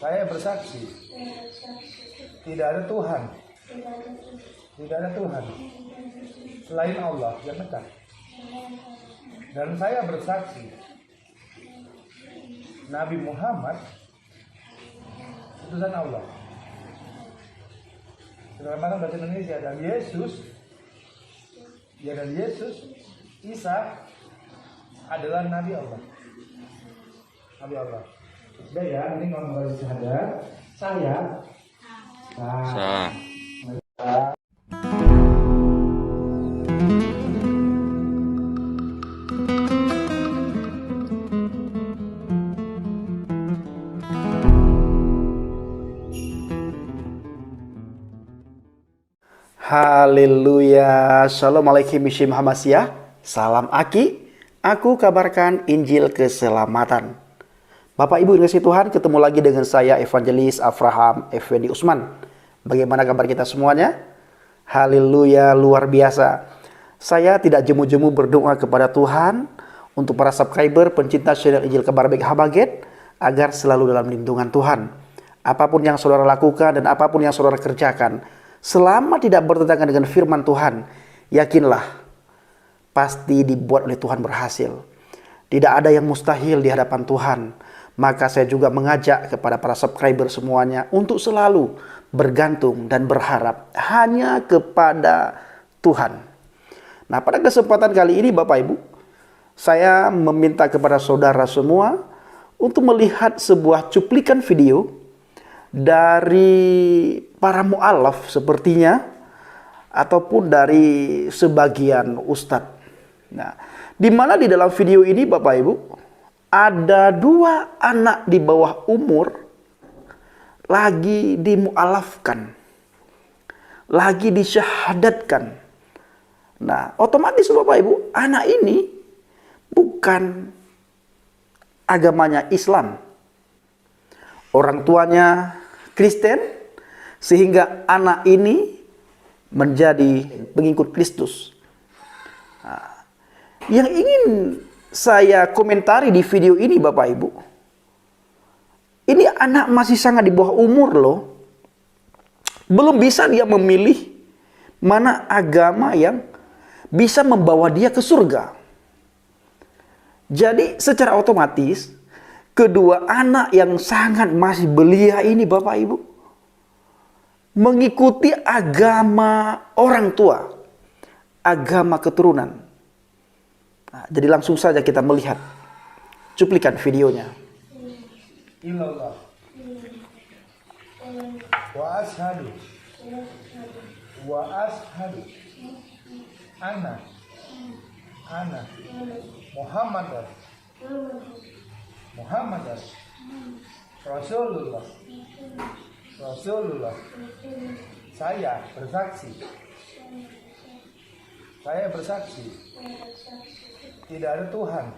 Saya bersaksi tidak ada Tuhan selain Allah yang dekat. Dan saya bersaksi Nabi Muhammad utusan Allah. Sebagaimana bahasa Indonesia, dan Yesus Isa adalah Nabi Allah. Sudah ya, ini ngomong dari syahadat. Saya Haleluya. Assalamualaikum Muhammadiyah. Salam Aki. Aku kabarkan Injil keselamatan. Bapak Ibu yang kasih Tuhan, ketemu lagi dengan saya Evangelis Avraham Effendi Usman. Bagaimana kabar kita semuanya? Haleluya, luar biasa. Saya tidak jemu-jemu berdoa kepada Tuhan untuk para subscriber pencinta channel Injil Kabar Baik Habaget agar selalu dalam lindungan Tuhan. Apapun yang saudara lakukan dan apapun yang saudara kerjakan, selama tidak bertentangan dengan firman Tuhan, yakinlah pasti dibuat oleh Tuhan berhasil. Tidak ada yang mustahil di hadapan Tuhan. Maka saya juga mengajak kepada para subscriber semuanya untuk selalu bergantung dan berharap hanya kepada Tuhan. Nah, pada kesempatan kali ini Bapak Ibu, saya meminta kepada saudara semua untuk melihat sebuah cuplikan video dari para mu'alaf sepertinya, ataupun dari sebagian ustadz. Nah, di mana di dalam video ini Bapak Ibu, ada dua anak di bawah umur lagi dimu'alafkan, lagi disyahadatkan. Nah, otomatis Bapak Ibu, anak ini bukan agamanya Islam. Orang tuanya Kristen, sehingga anak ini menjadi pengikut Kristus. Nah, yang ingin saya komentari di video ini Bapak Ibu, ini anak masih sangat di bawah umur loh. Belum bisa dia memilih mana agama yang bisa membawa dia ke surga. Jadi secara otomatis kedua anak yang sangat masih belia ini Bapak Ibu mengikuti agama orang tua, agama keturunan. Nah, jadi langsung saja kita melihat cuplikan videonya. Illallah wa ashadu anna Muhammadar Rasulullah. Saya bersaksi tidak ada Tuhan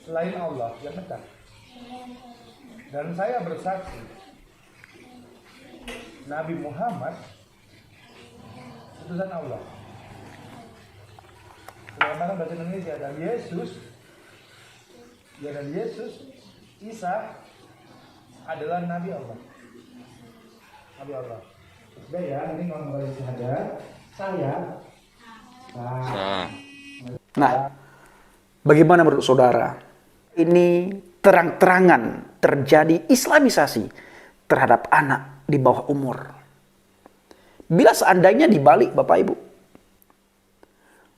selain Allah yang dekat. Dan saya bersaksi Nabi Muhammad utusan Allah. Sebagaimana bahasa Indonesia, dan Yesus Isa adalah Nabi Allah. Sudah ya, ini ngomong dari syahadat. Saya Nah, bagaimana menurut saudara? Ini terang-terangan terjadi islamisasi terhadap anak di bawah umur. Bila seandainya dibalik Bapak Ibu,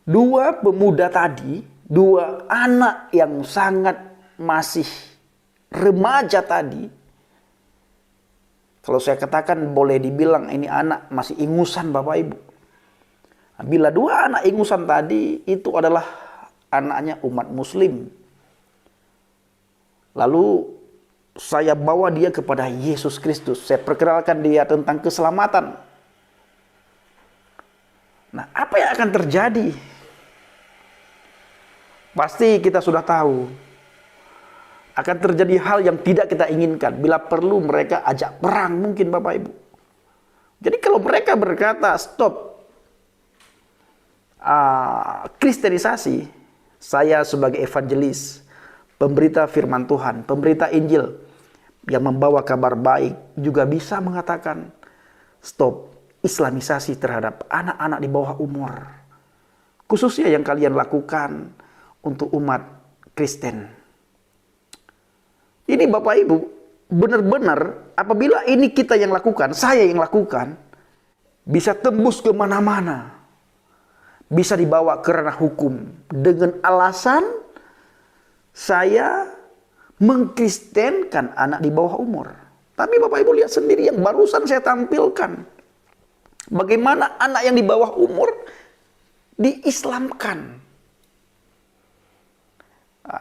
dua pemuda tadi, dua anak yang sangat masih remaja tadi, kalau saya katakan boleh dibilang ini anak masih ingusan Bapak Ibu. Bila dua anak ingusan tadi itu adalah anaknya umat muslim, lalu saya bawa dia kepada Yesus Kristus, saya perkenalkan dia tentang keselamatan. Nah, apa yang akan terjadi? Pasti kita sudah tahu akan terjadi hal yang tidak kita inginkan. Bila perlu mereka ajak perang mungkin Bapak Ibu. Jadi kalau mereka berkata stop kristenisasi, saya sebagai evangelis pemberita firman Tuhan, pemberita Injil yang membawa kabar baik juga bisa mengatakan stop islamisasi terhadap anak-anak di bawah umur. Khususnya yang kalian lakukan untuk umat Kristen. Ini Bapak Ibu, benar-benar apabila ini kita yang lakukan, saya yang lakukan, bisa tembus kemana-mana. Bisa dibawa ke ranah hukum dengan alasan saya mengkristenkan anak di bawah umur. Tapi Bapak Ibu lihat sendiri yang barusan saya tampilkan. Bagaimana anak yang di bawah umur diislamkan.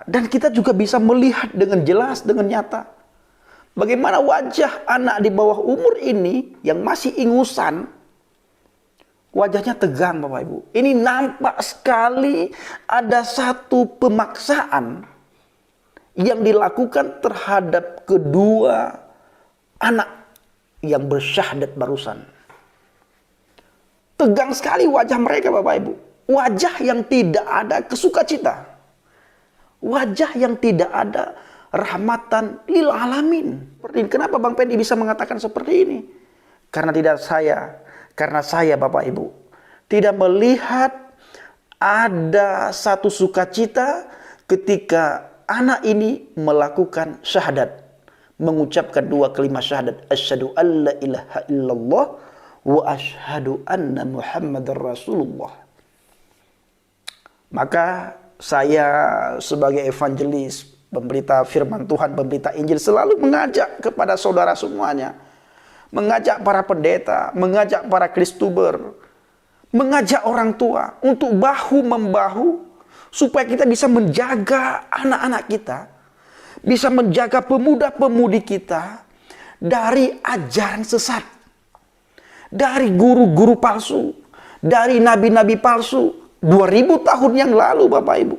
Dan kita juga bisa melihat dengan jelas, dengan nyata. Bagaimana wajah anak di bawah umur ini yang masih ingusan. Wajahnya tegang Bapak Ibu. Ini nampak sekali ada satu pemaksaan yang dilakukan terhadap kedua anak yang bersyahadat barusan. Tegang sekali wajah mereka Bapak Ibu. Wajah yang tidak ada kesukacita. Wajah yang tidak ada rahmatan lil alamin. Kenapa Bang Pendi bisa mengatakan seperti ini? Karena saya Bapak Ibu tidak melihat ada satu sukacita ketika anak ini melakukan syahadat, mengucapkan dua kalimat syahadat, asyhadu alla ilaha illallah wa asyhadu anna muhammadar rasulullah. Maka saya sebagai evangelis, pemberita firman Tuhan, pemberita Injil selalu mengajak kepada saudara semuanya, mengajak para pendeta, mengajak para kristuber, mengajak orang tua untuk bahu-membahu supaya kita bisa menjaga anak-anak kita, bisa menjaga pemuda-pemudi kita dari ajaran sesat, dari guru-guru palsu, dari nabi-nabi palsu. 2000 tahun yang lalu Bapak Ibu,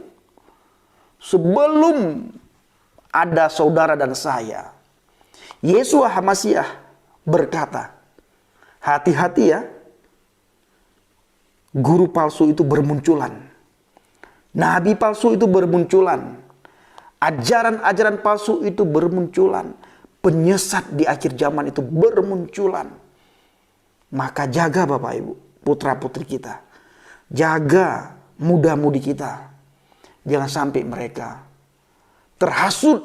sebelum ada saudara dan saya, Yesua HaMasiah berkata, hati-hati ya, guru palsu itu bermunculan, nabi palsu itu bermunculan, ajaran-ajaran palsu itu bermunculan, penyesat di akhir zaman itu bermunculan. Maka jaga Bapak Ibu, putra-putri kita, jaga muda-mudi kita, jangan sampai mereka terhasut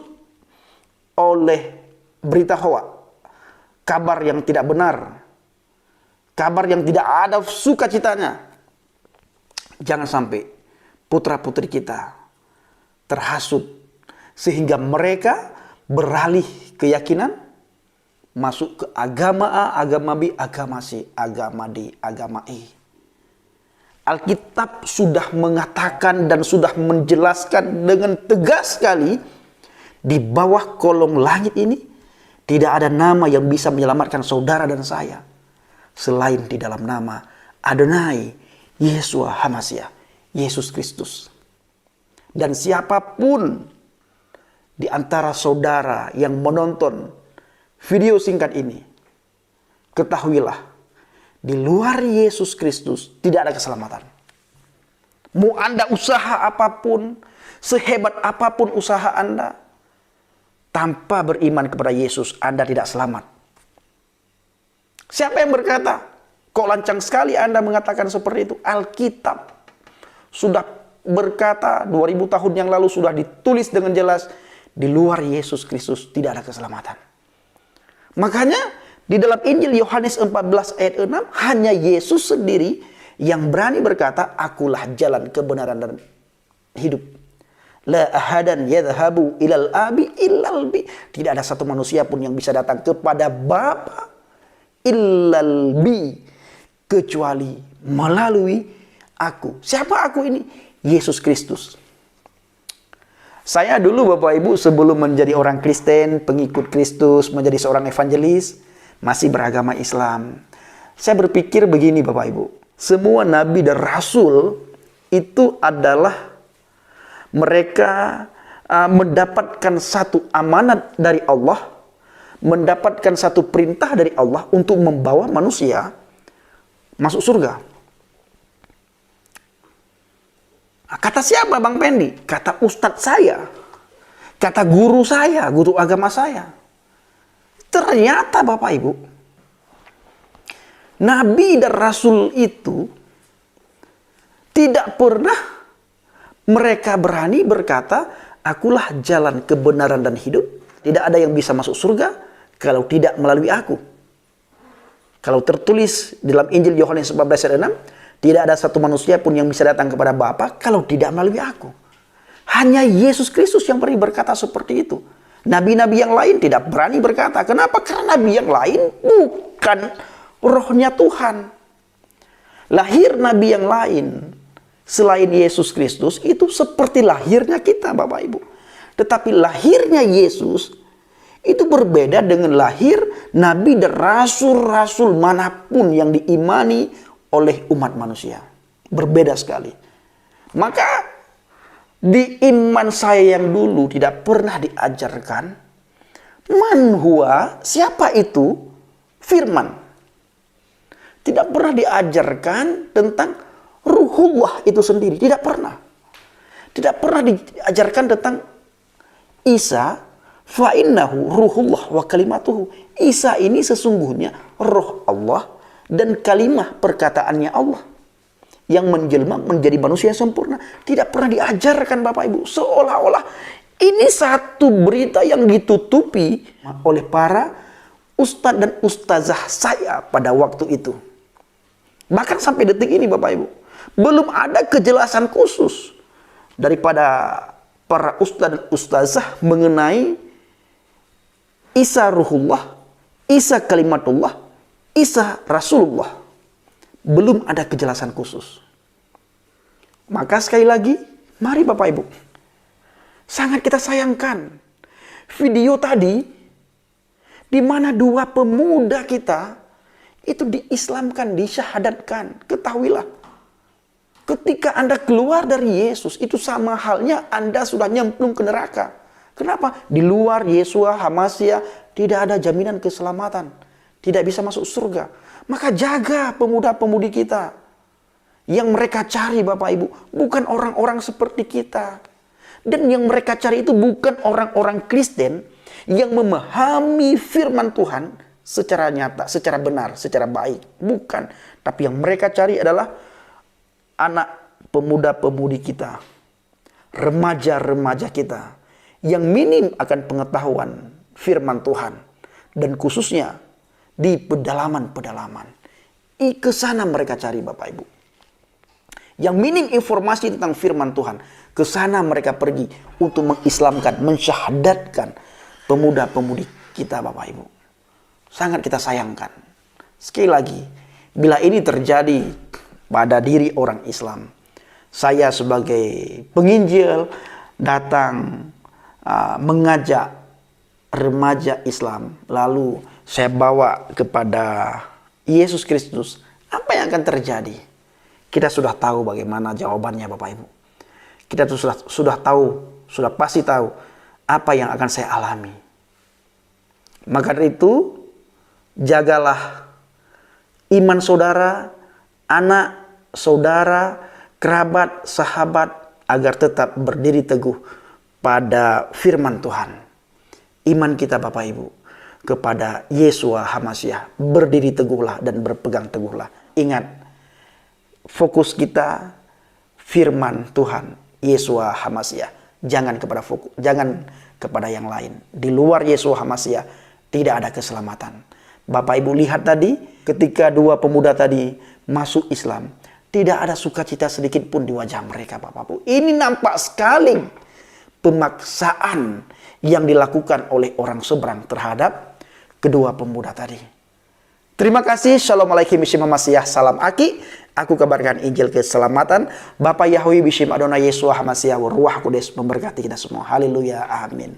oleh berita hoak, kabar yang tidak benar, kabar yang tidak ada sukacitanya. Jangan sampai putra-putri kita terhasut sehingga mereka beralih keyakinan masuk ke agama A, agama B, agama C, agama D, agama E. Alkitab sudah mengatakan dan sudah menjelaskan dengan tegas sekali, di bawah kolong langit ini tidak ada nama yang bisa menyelamatkan saudara dan saya selain di dalam nama Adonai Yesua HaMasiah, Yesus Kristus. Dan siapapun di antara saudara yang menonton video singkat ini, ketahuilah, di luar Yesus Kristus tidak ada keselamatan. Mau Anda usaha apapun, sehebat apapun usaha Anda, tanpa beriman kepada Yesus, Anda tidak selamat. Siapa yang berkata? Kok lancang sekali Anda mengatakan seperti itu? Alkitab sudah berkata 2000 tahun yang lalu, sudah ditulis dengan jelas, di luar Yesus Kristus tidak ada keselamatan. Makanya di dalam Injil Yohanes 14 ayat 6, hanya Yesus sendiri yang berani berkata, akulah jalan, kebenaran dan hidup. La ahadan yadhabu ilal abi illal bi. Tidak ada satu manusia pun yang bisa datang kepada Bapa illal bi, kecuali melalui aku. Siapa aku ini? Yesus Kristus. Saya dulu Bapak Ibu sebelum menjadi orang Kristen, pengikut Kristus, menjadi seorang evangelis, masih beragama Islam. Saya berpikir begini Bapak Ibu, semua nabi dan rasul itu adalah mereka mendapatkan satu amanat dari Allah, mendapatkan satu perintah dari Allah untuk membawa manusia masuk surga. Kata siapa Bang Pendi? Kata ustadz saya. Kata guru saya, guru agama saya. Ternyata Bapak Ibu, Nabi dan Rasul itu tidak pernah mereka berani berkata, akulah jalan kebenaran dan hidup. Tidak ada yang bisa masuk surga kalau tidak melalui aku. Kalau tertulis dalam Injil Yohanes 14 ayat 6, tidak ada satu manusia pun yang bisa datang kepada Bapa kalau tidak melalui aku. Hanya Yesus Kristus yang berani berkata seperti itu. Nabi-nabi yang lain tidak berani berkata. Kenapa? Karena nabi yang lain bukan rohnya Tuhan. Lahir nabi yang lain selain Yesus Kristus itu seperti lahirnya kita, Bapak Ibu. Tetapi lahirnya Yesus itu berbeda dengan lahir nabi dan rasul-rasul manapun yang diimani oleh umat manusia. Berbeda sekali. Maka di iman saya yang dulu tidak pernah diajarkan man huwa, siapa itu firman. Tidak pernah diajarkan tentang Ruhullah itu sendiri. Tidak pernah. Tidak pernah diajarkan tentang Isa. Fa'innahu ruhullah wa kalimatuhu. Isa ini sesungguhnya roh Allah dan kalimah perkataannya Allah yang menjelma menjadi manusia yang sempurna. Tidak pernah diajarkan Bapak Ibu. Seolah-olah ini satu berita yang ditutupi oleh para ustadz dan ustazah saya pada waktu itu. Bahkan sampai detik ini Bapak Ibu, belum ada kejelasan khusus daripada para ustadz dan ustazah mengenai Isa Ruhullah, Isa Kalimatullah, Isa Rasulullah. Belum ada kejelasan khusus. Maka sekali lagi, mari Bapak Ibu, sangat kita sayangkan video tadi di mana dua pemuda kita itu diislamkan, disyahadatkan. Ketahuilah, ketika Anda keluar dari Yesus, itu sama halnya Anda sudah nyemplung ke neraka. Kenapa? Di luar Yesua, Hamasya, tidak ada jaminan keselamatan. Tidak bisa masuk surga. Maka jaga pemuda-pemudi kita. Yang mereka cari Bapak Ibu, bukan orang-orang seperti kita. Dan yang mereka cari itu bukan orang-orang Kristen yang memahami firman Tuhan secara nyata, secara benar, secara baik. Bukan. Tapi yang mereka cari adalah anak pemuda-pemudi kita, remaja-remaja kita, yang minim akan pengetahuan firman Tuhan. Dan khususnya di pedalaman-pedalaman. Ke sana mereka cari Bapak Ibu. Yang minim informasi tentang firman Tuhan. Ke sana mereka pergi untuk mengislamkan, mensyahadatkan pemuda-pemudi kita Bapak Ibu. Sangat kita sayangkan. Sekali lagi, bila ini terjadi pada diri orang Islam, saya sebagai penginjil datang mengajak remaja Islam, lalu saya bawa kepada Yesus Kristus, apa yang akan terjadi? Kita sudah tahu bagaimana jawabannya Bapak Ibu. Kita sudah tahu, sudah pasti tahu apa yang akan saya alami. Maka dari itu, jagalah iman saudara, anak saudara, kerabat, sahabat, agar tetap berdiri teguh pada firman Tuhan. Iman kita Bapak Ibu kepada Yesua Hamasya, berdiri teguhlah dan berpegang teguhlah. Ingat, fokus kita firman Tuhan Yesua Hamasya. Jangan kepada yang lain. Di luar Yesua Hamasya tidak ada keselamatan. Bapak Ibu lihat tadi, ketika dua pemuda tadi masuk Islam, tidak ada sukacita sedikit pun di wajah mereka Bapak Ibu. Ini nampak sekali pemaksaan yang dilakukan oleh orang seberang terhadap kedua pemuda tadi. Terima kasih. Shalom alaikum bishim Hamasiyah. Salam Aki. Aku kabarkan Injil keselamatan. Bapak Yahweh bishim Adonai Yesua Hamasiyah. Ruah Kudus memberkati kita semua. Haleluya. Amin.